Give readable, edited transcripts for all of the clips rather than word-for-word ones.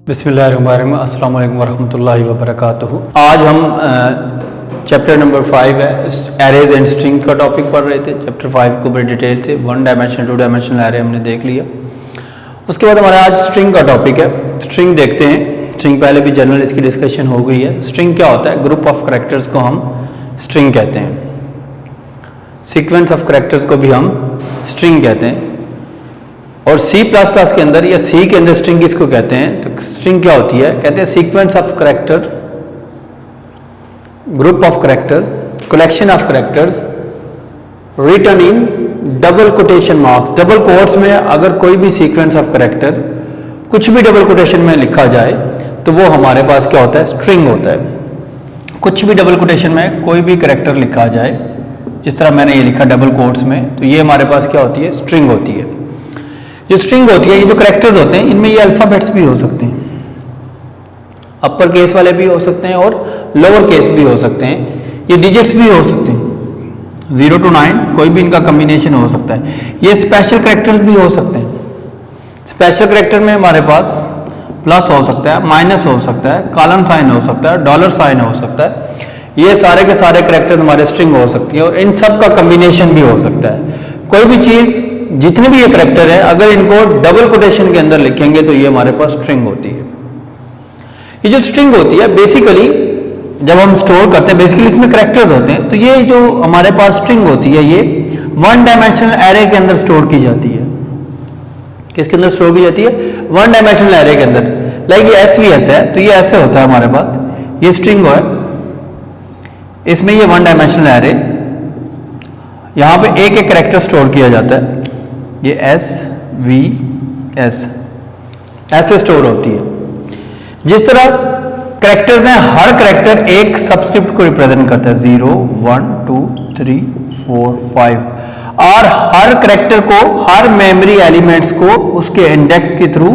बिस्मिल्लाहिर्रहमानिर्रहीम, अस्सलाम वालेकुम वरहमतुल्लाहि वबरकातुहू। आज हम चैप्टर नंबर 5 है, एरेज एंड स्ट्रिंग का टॉपिक पढ़ रहे थे। चैप्टर 5 को बड़ी डिटेल से 1 डायमेंशनल 2 डायमेंशनल एरे हमने देख लिया। उसके बाद हमारा आज स्ट्रिंग का टॉपिक है। स्ट्रिंग देखते हैं। स्ट्रिंग पहले भी जनरल इसकी डिस्कशन हो गई है। स्ट्रिंग क्या होता है? ग्रुप ऑफ कैरेक्टर्स को हम स्ट्रिंग कहते हैं। सीक्वेंस ऑफ कैरेक्टर्स को भी हम स्ट्रिंग कहते हैं। और C++ के अंदर या C के अंदर स्ट्रिंग किसको कहते हैं? तो स्ट्रिंग क्या होती है? कहते हैं sequence of character, group of character, collection of characters written in double quotation marks. Double quotes में अगर कोई भी सीक्वेंस ऑफ कैरेक्टर कुछ भी डबल कोटेशन में लिखा जाए तो वो हमारे पास क्या होता है? स्ट्रिंग होता है। कुछ भी डबल कोटेशन में कोई भी कैरेक्टर लिखा जाए, जिस तरह मैंने ये लिखा डबल कोट्स में, तो ये हमारे पास क्या होती है? स्ट्रिंग होती है। जो स्ट्रिंग होती है, ये जो कैरेक्टर्स होते हैं, इनमें ये अल्फ़ाबेट्स भी हो सकते हैं, अपर केस वाले भी हो सकते हैं और लोअर केस भी हो सकते हैं। ये डिजिट्स भी हो सकते हैं, 0 to 9 कोई भी इनका कम्बिनेशन हो सकता है। ये स्पेशल कैरेक्टर्स भी हो सकते हैं। स्पेशल कैरेक्टर में हमारे पास प्लस हो सकता है, माइनस हो सकता है, कॉलन साइन हो सकता है, डॉलर साइन हो सकता है। ये सारे के सारे कैरेक्टर हमारे स्ट्रिंग हो सकती है और इन सब का कम्बिनेशन भी हो सकता है। कोई भी चीज़, जितने भी ये कैरेक्टर है, अगर इनको डबल कोटेशन के अंदर लिखेंगे तो ये हमारे पास स्ट्रिंग होती है। ये जो स्ट्रिंग होती है बेसिकली जब हम स्टोर करते हैं, बेसिकली इसमें कैरेक्टर्स होते हैं, तो ये जो हमारे पास स्ट्रिंग होती है ये 1 डायमेंशनल एरे के अंदर स्टोर की जाती है। किसके अंदर स्टोर की जाती है? 1 डायमेंशनल एरे के अंदर। लाइक ये SVS है, तो ये ऐसे होता है हमारे पास, ये स्ट्रिंग है, इसमें ये 1 डायमेंशनल एरे, यहां पे एक एक कैरेक्टर स्टोर किया जाता है। ये SVS ऐसे स्टोर होती है। जिस तरह कैरेक्टर्स हैं, हर कैरेक्टर एक सबस्क्रिप्ट को रिप्रेजेंट करता है, 0 1 2 3 4 5, और हर कैरेक्टर को, हर मेमोरी एलिमेंट्स को उसके इंडेक्स के थ्रू,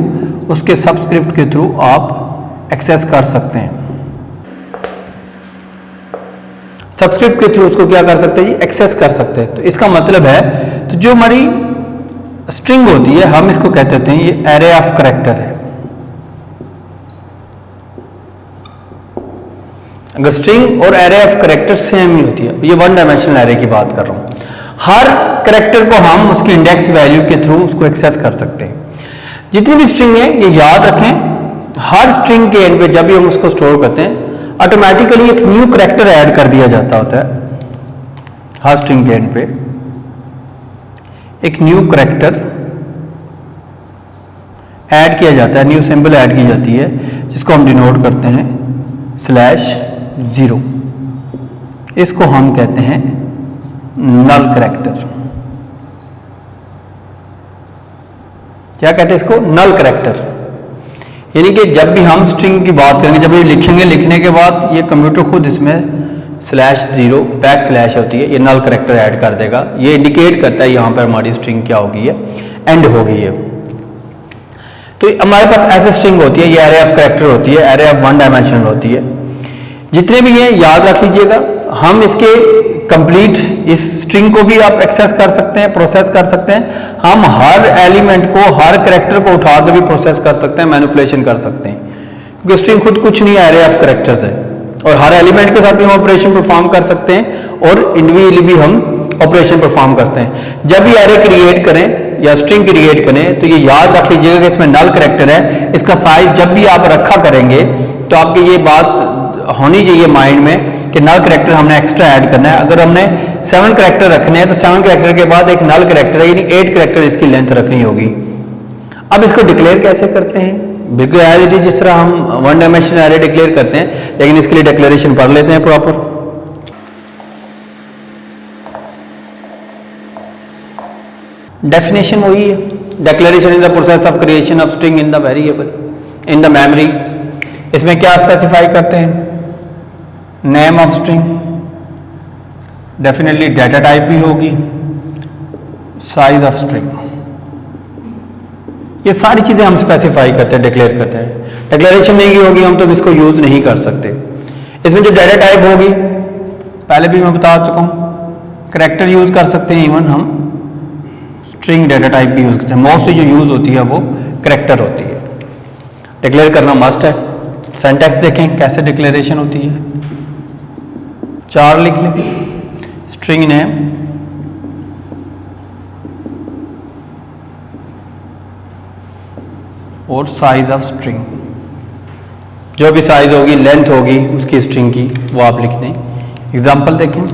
उसके सबस्क्रिप्ट के थ्रू आप एक्सेस कर सकते हैं। सबस्क्रिप्ट के थ्रू उसको क्या कर सकते हैं? एक्सेस कर सकते हैं। तो इसका मतलब है, तो जो हमारी स्ट्रिंग होती है, हम इसको कहते हैं ये एरे ऑफ कैरेक्टर है। अगर स्ट्रिंग और एरे ऑफ कैरेक्टर सेम ही होती है, ये 1 डायमेंशनल एरे की बात कर रहा हूं। हर कैरेक्टर को हम उसकी इंडेक्स वैल्यू के थ्रू उसको एक्सेस कर सकते हैं। जितनी भी स्ट्रिंग है, ये याद रखें, हर स्ट्रिंग के एंड पे जब भी हम उसको स्टोर करते हैं, ऑटोमेटिकली एक न्यू कैरेक्टर ऐड कर दिया जाता होता है। हर स्ट्रिंग के एंड पे एक न्यू कैरेक्टर ऐड किया जाता है, न्यू सिंबल ऐड की जाती है, जिसको हम डिनोट करते हैं /0। इसको हम कहते हैं नल कैरेक्टर। क्या कहते हैं इसको? Null character. यानी कि जब भी हम स्ट्रिंग की बात करेंगे, जब ये लिखेंगे, लिखने के बाद ये कंप्यूटर खुद इसमें /0 बैक/ होती है, ये नल कैरेक्टर ऐड कर देगा। ये इंडिकेट करता है यहाँ पर हमारी स्ट्रिंग क्या होगी है? एंड हो गई है। तो हमारे पास ऐसे स्ट्रिंग होती है, ये एरे ऑफ कैरेक्टर होती है, एरे ऑफ 1 डायमेंशनल होती है। जितने भी ये याद रख लीजिएगा, हम इसके कंप्लीट इस स्ट्रिंग को भी आप एक्सेस कर सकते हैं, प्रोसेस कर सकते हैं। हम हर एलिमेंट को, हर कैरेक्टर को उठा के भी प्रोसेस कर सकते हैं, मैनिपुलेशन कर सकते हैं, क्योंकि स्ट्रिंग खुद कुछ नहीं है, एरे ऑफ कैरेक्टर्स है। और हर एलिमेंट के साथ भी हम ऑपरेशन परफॉर्म कर सकते हैं और इंडिविजुअली भी हम ऑपरेशन परफॉर्म करते हैं। जब भी एरे क्रिएट करें या स्ट्रिंग क्रिएट करें, तो ये याद रख लीजिएगा कि इसमें नल कैरेक्टर है। इसका साइज जब भी आप रखा करेंगे तो आपकी ये बात होनी चाहिए माइंड में कि नल कैरेक्टर हमने एक्स्ट्रा ऐड करना है। अगर हमने 7 कैरेक्टर रखने हैं तो 7 कैरेक्टर के बाद एक नल कैरेक्टर यानी 8 कैरेक्टर इसकी लेंथ रखनी होगी। अब इसको डिक्लेयर कैसे करते हैं? बिल्कुल एज इट इज, जिस तरह हम 1 डायमेंशनल एरे डिक्लेयर करते हैं, लेकिन इसके लिए डिक्लेरेशन पढ़ लेते हैं प्रॉपर। डेफिनेशन वही है, declaration is the process of creation of string in the variable in the memory. इसमें क्या स्पेसिफाई करते हैं? Name of string, definitely data type भी होगी, साइज ऑफ स्ट्रिंग, ये सारी चीजें हम स्पेसिफाई करते हैं, डिक्लेयर करते हैं। डिक्लेरेशन नहीं की होगी हम तो इसको यूज नहीं कर सकते। इसमें जो डाटा टाइप होगी, पहले भी मैं बता चुका हूं, कैरेक्टर यूज कर सकते हैं, इवन हम स्ट्रिंग डाटा टाइप भी यूज करते हैं। मोस्टली जो यूज होती है वो कैरेक्टर होती है। डिक्लेयर करना मस्ट है। सिंटैक्स देखें कैसे डिक्लेरेशन होती है। 4 लिख लें, स्ट्रिंग नेम और साइज ऑफ स्ट्रिंग, जो भी साइज होगी, लेंथ होगी उसकी स्ट्रिंग की, वो आप लिख दें। एग्जांपल देखें,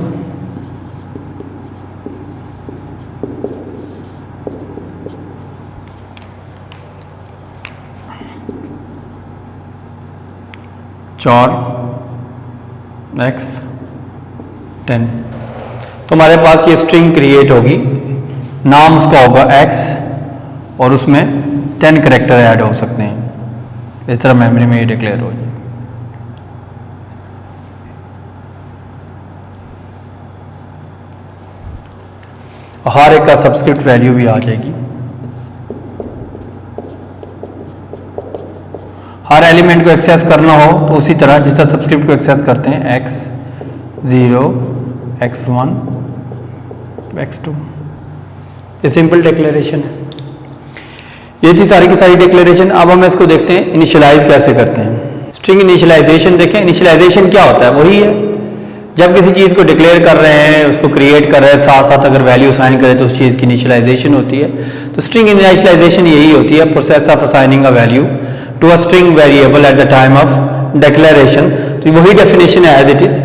चार x10, तो हमारे पास ये स्ट्रिंग क्रिएट होगी, नाम उसका होगा x और उसमें 10 करैक्टर ऐड हो सकते हैं। इस तरह मेमोरी में ये डिक्लेयर हो जाए। हर एक का सब्सक्रिप्ट वैल्यू भी आ जाएगी। हर एलिमेंट को एक्सेस करना हो तो उसी तरह जिस तरह सब्सक्रिप्ट को एक्सेस करते हैं, x0 x1 x2, ये सिंपल डिक्लेरेशन है। ये थी सारी की सारी डिक्लेरेशन। अब हम इसको देखते हैं इनिशियलाइज कैसे करते हैं। स्ट्रिंग इनिशियलाइजेशन देखें। इनिशियलाइजेशन क्या होता है? वही है, जब किसी चीज़ को डिक्लेयर कर रहे हैं, उसको क्रिएट कर रहे हैं, साथ साथ अगर वैल्यू असाइन करें तो उस चीज़ की इनिशियलाइजेशन होती है। तो स्ट्रिंग इनिशियलाइजेशन यही होती है, process of assigning a value to a string variable at the time of declaration. तो वही डेफिनेशन है एज इट इज।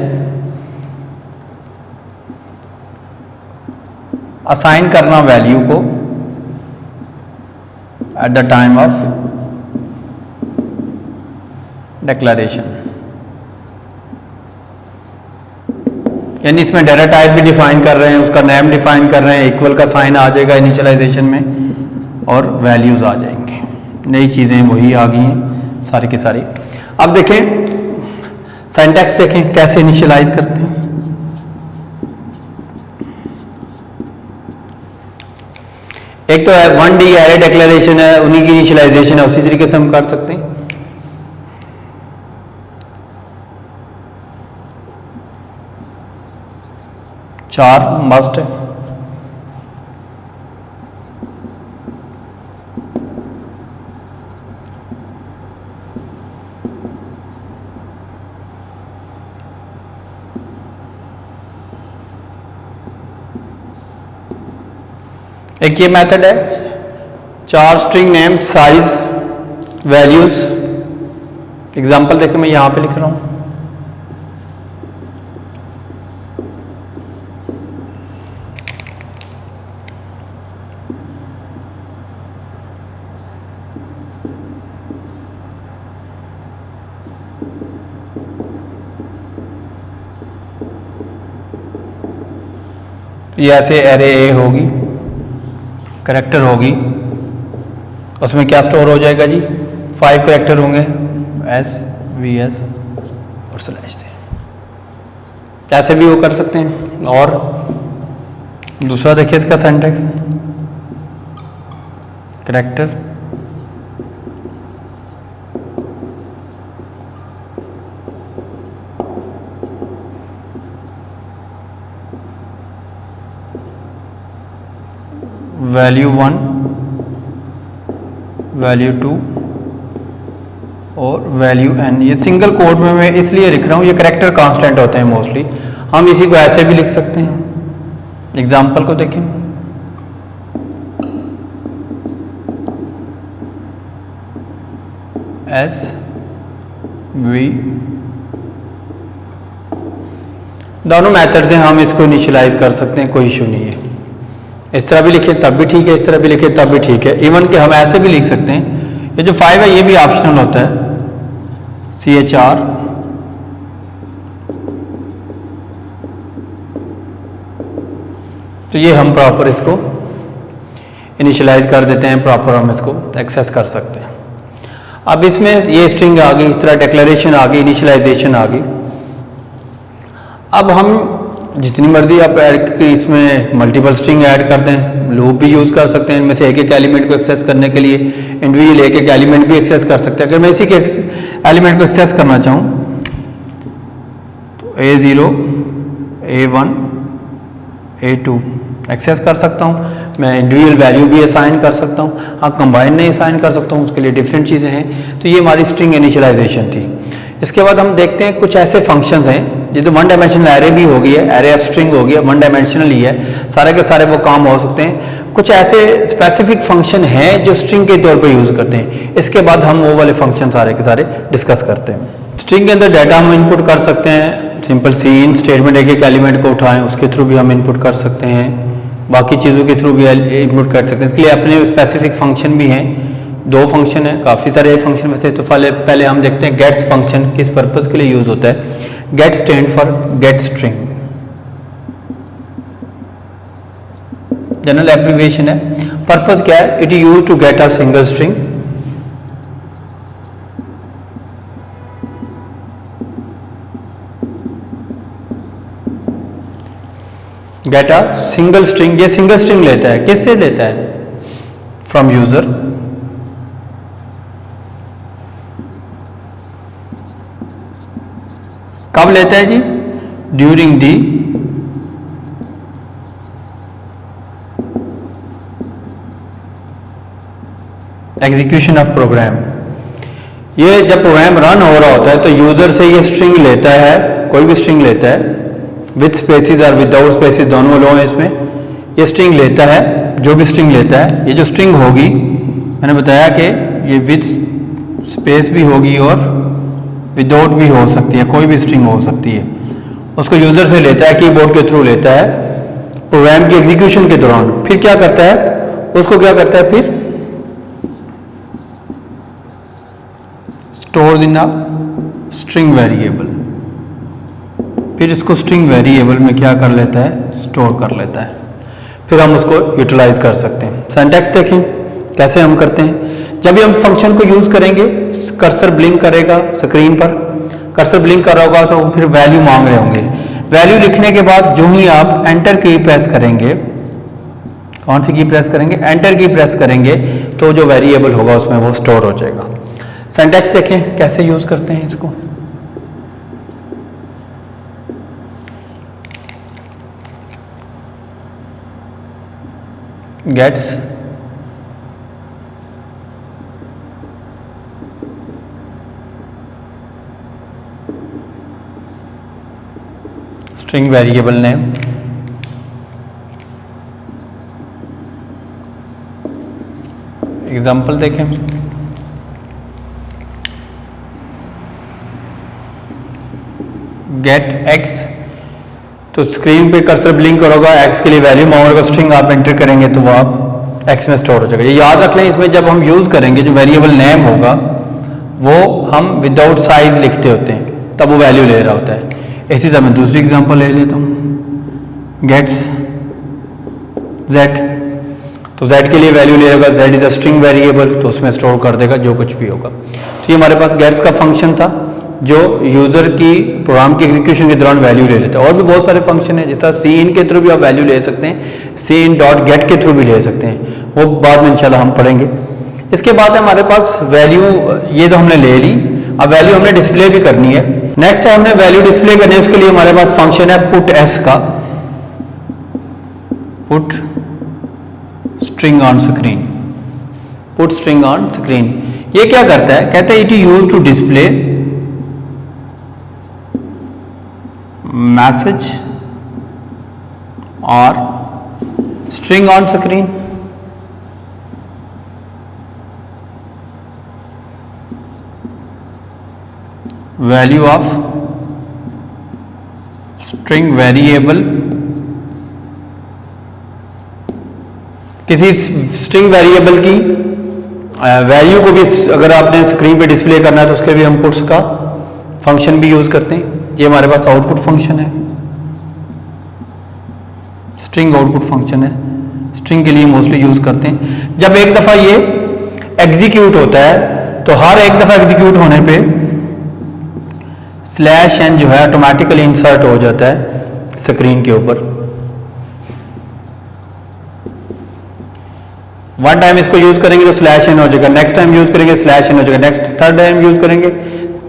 असाइन करना वैल्यू को at the time of declaration, यानी इसमें डाटा टाइप भी डिफाइन कर रहे हैं, उसका नेम डिफाइन कर रहे हैं, इक्वल का साइन आ जाएगा इनिशियलाइजेशन में और वैल्यूज आ जाएंगे। नई चीज़ें वही आ गई हैं सारी की सारी। अब देखें सिंटैक्स देखें कैसे इनिशियलाइज करते हैं। एक तो 1D एरे डिक्लेरेशन है, उन्हीं की इनिशियलाइजेशन है, उसी तरीके से हम कर सकते हैं। चार मस्ट है। एक ये मेथड है, 4 string name, size, values. Example देखो मैं यहां पे लिख रहा हूं। ये ऐसे एरे ए होगी, करैक्टर होगी, उसमें क्या स्टोर हो जाएगा जी? 5 करैक्टर होंगे, एस वी एस और स्लैश थे। ऐसे भी वो कर सकते हैं। और दूसरा देखिए इसका सिंटैक्स, करैक्टर वैल्यू 1, वैल्यू 2 और वैल्यू n। ये सिंगल कोड में मैं इसलिए लिख रहा हूँ, ये करैक्टर कांस्टेंट होते हैं मोस्टली। हम इसी को ऐसे भी लिख सकते हैं। एग्जांपल को देखें, एस वी, दोनों मेथड से हम इसको इनिशियलाइज कर सकते हैं, कोई इशू नहीं है। इस तरह भी लिखे तब भी ठीक है, इस तरह भी लिखे तब भी ठीक है। इवन कि हम ऐसे भी लिख सकते हैं। ये जो 5 है ये भी ऑप्शनल होता है, CHR तो ये हम प्रॉपर इसको इनिशियलाइज कर देते हैं, प्रॉपर हम इसको एक्सेस कर सकते हैं। अब इसमें ये स्ट्रिंग आ गई, इस तरह डिक्लेरेशन आ गई, इनिशियलाइजेशन आ गई। अब हम जितनी मर्जी आप इसमें मल्टीपल स्ट्रिंग ऐड कर दें, लूप भी यूज़ कर सकते हैं। इनमें से एक एक एलिमेंट को एक्सेस करने के लिए इंडिविजुअल एक एक एलिमेंट भी एक्सेस कर सकते हैं। अगर मैं इसी के एलिमेंट को एक्सेस करना चाहूँ तो A0, A1, A2 एक्सेस कर सकता हूँ, मैं इंडिविजुअल वैल्यू भी असाइन कर सकता हूँ, हाँ कंबाइन नहीं असाइन कर सकता हूँ, उसके लिए डिफरेंट चीज़ें हैं। तो ये हमारी स्ट्रिंग इनिशियलाइजेशन थी। इसके बाद हम देखते हैं कुछ ऐसे फंक्शंस हैं, ये तो वन डायमेंशनल एरे भी हो गई है, एरे ऑफ स्ट्रिंग हो गया, वन डायमेंशनल ही है, सारे के सारे वो काम हो सकते हैं। कुछ ऐसे स्पेसिफिक फंक्शन हैं जो स्ट्रिंग के तौर पे यूज़ करते हैं। इसके बाद हम वो वाले फंक्शन सारे के सारे डिस्कस करते हैं। स्ट्रिंग के अंदर डाटा हम इनपुट कर सकते हैं, सिंपल सी इन स्टेटमेंट एक एक एलिमेंट को उठाएं उसके थ्रू भी हम इनपुट कर सकते हैं, बाकी चीज़ों के थ्रू भी इनपुट कर सकते हैं। इसके लिए अपने स्पेसिफिक फंक्शन भी हैं, 2 फंक्शन है, काफ़ी सारे फंक्शन वैसे। तो पहले हम देखते हैं गेट्स फंक्शन किस पर्पज़ के लिए यूज़ होता है। Get stand for get string, general abbreviation है। पर्पज़ क्या है, it is use to get a single string. Get a single string, ये सिंगल स्ट्रिंग लेता है, किससे लेता है, फ्रॉम यूजर। कब लेता है जी, during the execution of program. ये जब प्रोग्राम रन हो रहा होता है तो यूजर से ये स्ट्रिंग लेता है, कोई भी स्ट्रिंग लेता है, विद स्पेसिस और विदाउट स्पेसिस दोनों लो हैं इसमें। ये स्ट्रिंग लेता है, जो भी स्ट्रिंग लेता है, ये जो स्ट्रिंग होगी मैंने बताया कि ये विद स्पेस भी होगी और विदाउट भी हो सकती है, कोई भी स्ट्रिंग हो सकती है। उसको यूजर से लेता है, कीबोर्ड के थ्रू लेता है प्रोग्राम की एग्जीक्यूशन के दौरान। फिर क्या करता है, उसको क्या करता है, फिर store in a string variable. फिर इसको स्ट्रिंग वेरिएबल में क्या कर लेता है, स्टोर कर लेता है। फिर हम उसको यूटिलाइज कर सकते हैं। सिंटैक्स देखें कैसे हम करते हैं। जब भी हम फंक्शन को यूज करेंगे, कर्सर ब्लिंक करेगा स्क्रीन पर, कर्सर ब्लिंक कर रहा होगा तो फिर वैल्यू मांग रहे होंगे। वैल्यू लिखने के बाद जो ही आप एंटर की प्रेस करेंगे, कौन सी की प्रेस करेंगे, एंटर की प्रेस करेंगे, तो जो वेरिएबल होगा उसमें वो स्टोर हो जाएगा। सिंटैक्स देखें कैसे यूज करते हैं इसको। Gets string variable name, example देखें। गेट एक्स, तो स्क्रीन पे कर्सर ब्लिंक करोगा, एक्स के लिए वैल्यू मांगेगा, स्ट्रिंग आप एंटर करेंगे तो वो आप एक्स में स्टोर हो जाएगा। ये याद रख लें, इसमें जब हम यूज करेंगे जो वेरिएबल नेम होगा वो हम विदाउट साइज लिखते होते हैं, तब वो वैल्यू ले रहा होता है। इसी तरह मैं दूसरी एग्जांपल ले लेता हूँ, गेट्स जेड, तो जेड के लिए वैल्यू ले लेगा, Z is a string variable, तो उसमें स्टोर कर देगा जो कुछ भी होगा। तो ये हमारे पास गेट्स का फंक्शन था जो यूजर की प्रोग्राम की एग्जीक्यूशन के दौरान वैल्यू ले लेता है। और भी बहुत सारे फंक्शन है, जितना सी इन के थ्रू भी आप वैल्यू ले सकते हैं, सी इन डॉट गेट के थ्रू भी ले सकते हैं, वो बाद में इंशाल्लाह हम पढ़ेंगे। इसके बाद हमारे पास वैल्यू, ये तो हमने ले ली, अब वैल्यू हमने डिस्प्ले भी करनी है। नेक्स्ट है हमने वैल्यू डिस्प्ले करनी है, उसके लिए हमारे पास फंक्शन है पुट एस का, put string on screen, put string on screen. ये क्या करता है, कहते हैं it is use to display message और string on screen. Value of string variable, किसी स्ट्रिंग वेरिएबल की वैल्यू को भी अगर आपने स्क्रीन पे डिस्प्ले करना है तो उसके भी हम पुट्स का फंक्शन भी यूज करते हैं। ये हमारे पास आउटपुट फंक्शन है, स्ट्रिंग आउटपुट फंक्शन है, स्ट्रिंग के लिए मोस्टली यूज करते हैं। जब एक दफा ये एग्जीक्यूट होता है तो हर एक दफा एग्जीक्यूट होने पे स्लैश एन जो है ऑटोमेटिकली इंसर्ट हो जाता है स्क्रीन के ऊपर। वन टाइम इसको यूज करेंगे तो स्लैश एन हो जाएगा, नेक्स्ट टाइम यूज करेंगे स्लैश एन हो जाएगा, नेक्स्ट थर्ड टाइम यूज करेंगे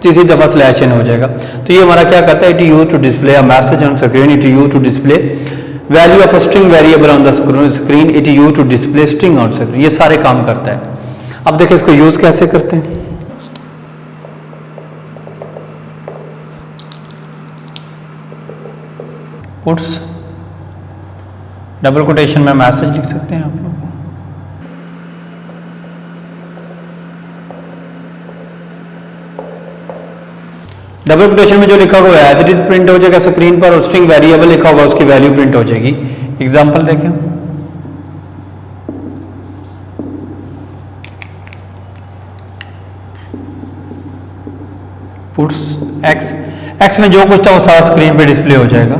तीसरी दफा स्लैश एन हो जाएगा। तो ये हमारा क्या करता है, it use to display a message on screen, it use to display value of string variable on the screen it use to display string on screen, ये सारे काम करता है। अब देखिए इसको यूज कैसे करते हैं। पुट्स डबल कोटेशन में मैसेज लिख सकते हैं आप लोग। डबल कोटेशन में जो लिखा हुआ है एज इट इज प्रिंट हो जाएगा स्क्रीन पर, और स्ट्रिंग वेरिएबल लिखा होगा उसकी वैल्यू प्रिंट हो जाएगी। एग्जांपल देखें, पुट्स एक्स, एक्स में जो कुछ था वो सारा स्क्रीन पे डिस्प्ले हो जाएगा।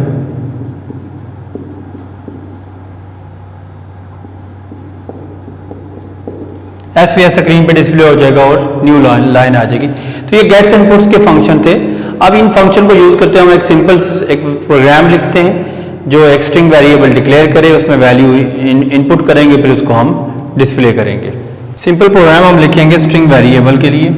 एस स्क्रीन पे डिस्प्ले हो जाएगा और न्यू लाइन आ जाएगी। तो ये गेट्स एंड पुट्स के फंक्शन थे। अब इन फंक्शन को यूज करते हैं हम एक सिंपल एक प्रोग्राम लिखते हैं जो एक स्ट्रिंग वेरिएबल डिक्लेयर करे, उसमें वैल्यू इनपुट करेंगे, फिर उसको हम डिस्प्ले करेंगे। सिंपल प्रोग्राम हम लिखेंगे स्ट्रिंग वेरिएबल के लिए।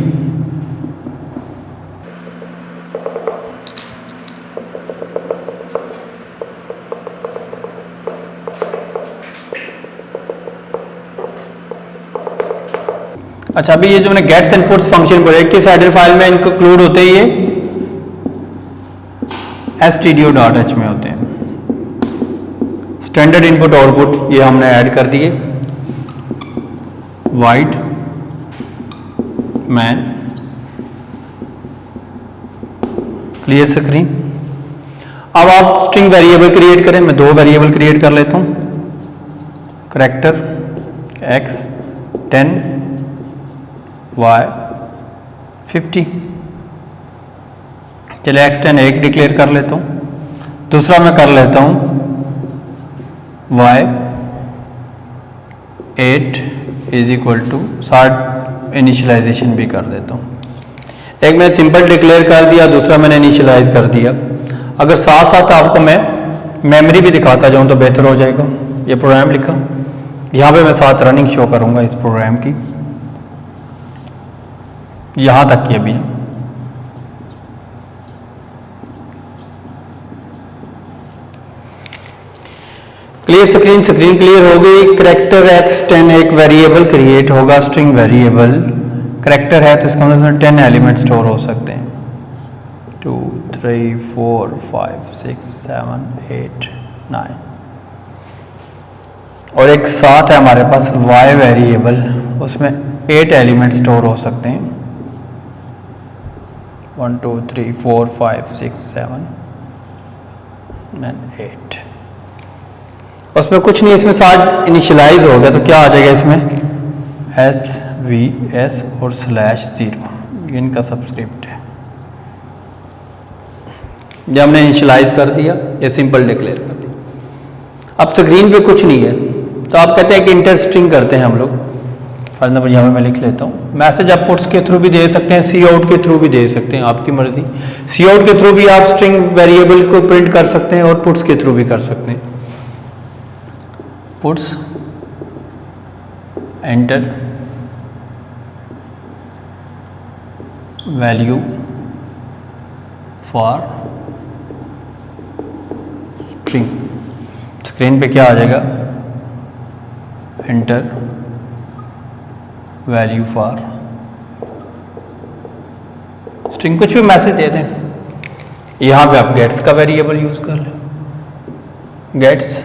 अच्छा, अभी ये जो मैंने गेट्स एंड पुट्स फंक्शन बोले किस हेडर फाइल में इंक्लूड होते हैं, ये stdio.h में होते हैं। स्टैंडर्ड इनपुट आउटपुट ये हमने ऐड कर दिए। Wide man clear screen. अब आप स्ट्रिंग वेरिएबल क्रिएट करें, मैं 2 वेरिएबल क्रिएट कर लेता हूं। Character x 10 y 50। चलिए x10 एक डिक्लेयर कर लेता हूँ। दूसरा मैं कर लेता हूँ y 8 is equal to 60 initialization भी कर देता हूँ। एक मैंने सिंपल डिक्लेयर कर दिया, दूसरा मैंने इनिशियलाइज कर दिया। अगर साथ साथ आपको मैं मेमोरी भी दिखाता जाऊँ तो बेहतर हो जाएगा। ये प्रोग्राम लिखा, यहाँ पे मैं साथ रनिंग शो करूँगा इस प्रोग्राम की, यहाँ तक की अभी। क्लियर स्क्रीन, स्क्रीन क्लियर हो गई। करैक्टर x10 एक वेरिएबल क्रिएट होगा, स्ट्रिंग वेरिएबल। करैक्टर है तो इसका मतलब 10 एलिमेंट स्टोर हो सकते हैं। 2 3 4 5 6 7 8 9 और एक साथ है हमारे पास y वेरिएबल, उसमें 8 एलिमेंट स्टोर हो सकते हैं। 1 2 3 4 5 6 7 and 8। उसमें कुछ नहीं, इसमें 60 इनिशियलाइज हो गया तो क्या आ जाएगा इसमें SVS और /0 इनका सबस्क्रिप्ट है। ये हमने इनिशियलाइज कर दिया, ये सिंपल डिक्लेयर कर दिया। अब स्क्रीन पे कुछ नहीं है तो आप कहते हैं कि इंटर स्ट्रिंग करते हैं हम लोग। फॉर एग्जाम्पल यहाँ पे मैं लिख लेता हूँ, मैसेज आप पुट्स के थ्रू भी दे सकते हैं, सी आउट के थ्रू भी दे सकते हैं, आपकी मर्जी। सी आउट के थ्रू भी आप स्ट्रिंग वेरिएबल को प्रिंट कर सकते हैं और पुट्स के थ्रू भी कर सकते हैं। Puts enter value for string. Screen पे क्या आ जाएगा, एंटर वैल्यू फॉर स्ट्रिंग। कुछ भी मैसेज दे दें। यहाँ पे आप गेट्स का वेरिएबल यूज कर लें। गेट्स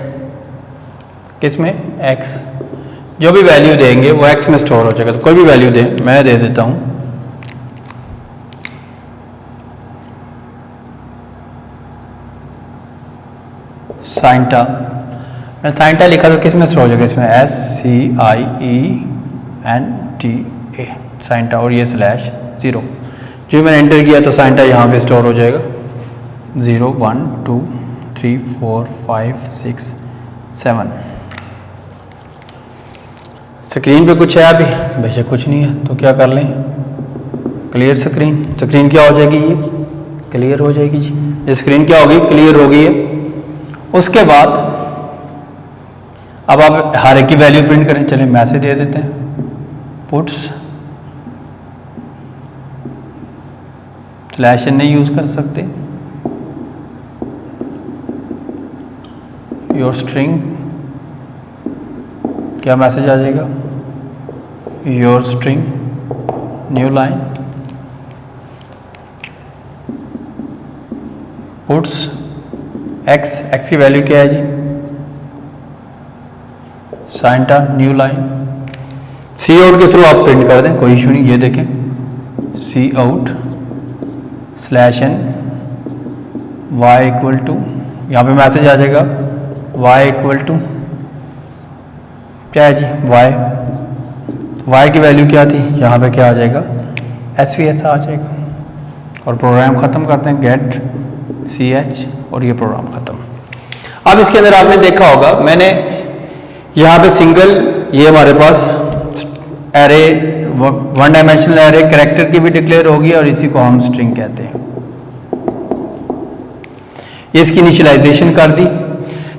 किसमें, x, जो भी वैल्यू देंगे वो x में स्टोर हो जाएगा। तो कोई भी वैल्यू दें, मैं दे देता हूँ साइंटा। मैंने साइंटा लिखा तो किस में स्टोर हो जाएगा, इसमें SCIENTA साइंटा, और ये /0। जो मैंने एंटर किया तो साइंटा यहाँ पे स्टोर हो जाएगा। 0 1 2 3 4 5 6 7। स्क्रीन पे कुछ है अभी, बेशक कुछ नहीं है तो क्या कर लें, क्लियर स्क्रीन। स्क्रीन क्या हो जाएगी, ये क्लियर हो जाएगी जी। ये स्क्रीन क्या होगी, क्लियर हो गई है। उसके बाद अब आप हर एक की वैल्यू प्रिंट करें। चलिए मैसेज दे देते हैं, पुट्स /n नहीं यूज कर सकते, योर स्ट्रिंग, क्या मैसेज आ जाएगा, your string new line puts x की वैल्यू क्या है जी, साइंटा न्यू लाइन। सी आउट के थ्रू आप प्रिंट कर दें, कोई इशू नहीं। ये देखें cout /n y equal to, यहाँ पे मैसेज आ जाएगा y इक्वल टू क्या है जी, y की वैल्यू क्या थी, यहाँ पे क्या आ जाएगा, SVS आ जाएगा। और प्रोग्राम ख़त्म करते हैं, गेट ch, और ये प्रोग्राम ख़त्म। अब इसके अंदर आपने देखा होगा, मैंने यहाँ पे सिंगल, ये हमारे पास एरे, 1 डायमेंशनल एरे कैरेक्टर की भी डिक्लेयर होगी और इसी को हम स्ट्रिंग कहते हैं। इसकी इनिशियलाइजेशन कर दी,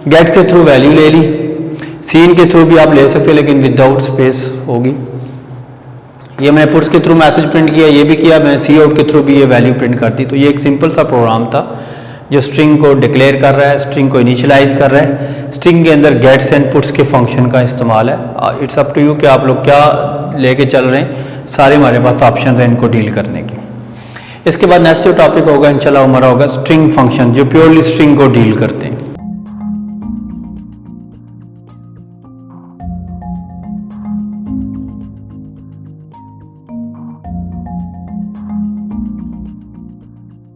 गेट के थ्रू वैल्यू ले ली, सीन के थ्रू भी आप ले सकते हैं लेकिन विदाउट स्पेस होगी। ये मैंने पुट्स के थ्रू मैसेज प्रिंट किया, ये भी किया, मैंने सी आउट के थ्रू भी ये वैल्यू प्रिंट कर दी। तो ये एक सिंपल सा प्रोग्राम था जो स्ट्रिंग को डिक्लेयर कर रहा है, स्ट्रिंग को इनिशियलाइज कर रहा है। स्ट्रिंग के अंदर गेट्स एंड पुट्स के फंक्शन का इस्तेमाल है। इट्स अप टू यू कि आप लोग क्या लेके चल रहे हैं, सारे हमारे पास ऑप्शन हैं इनको डील करने के। इसके बाद नेक्स्ट जो टॉपिक होगा इंशाल्लाह हमारा होगा स्ट्रिंग फंक्शन, जो प्योरली स्ट्रिंग को डील करते हैं।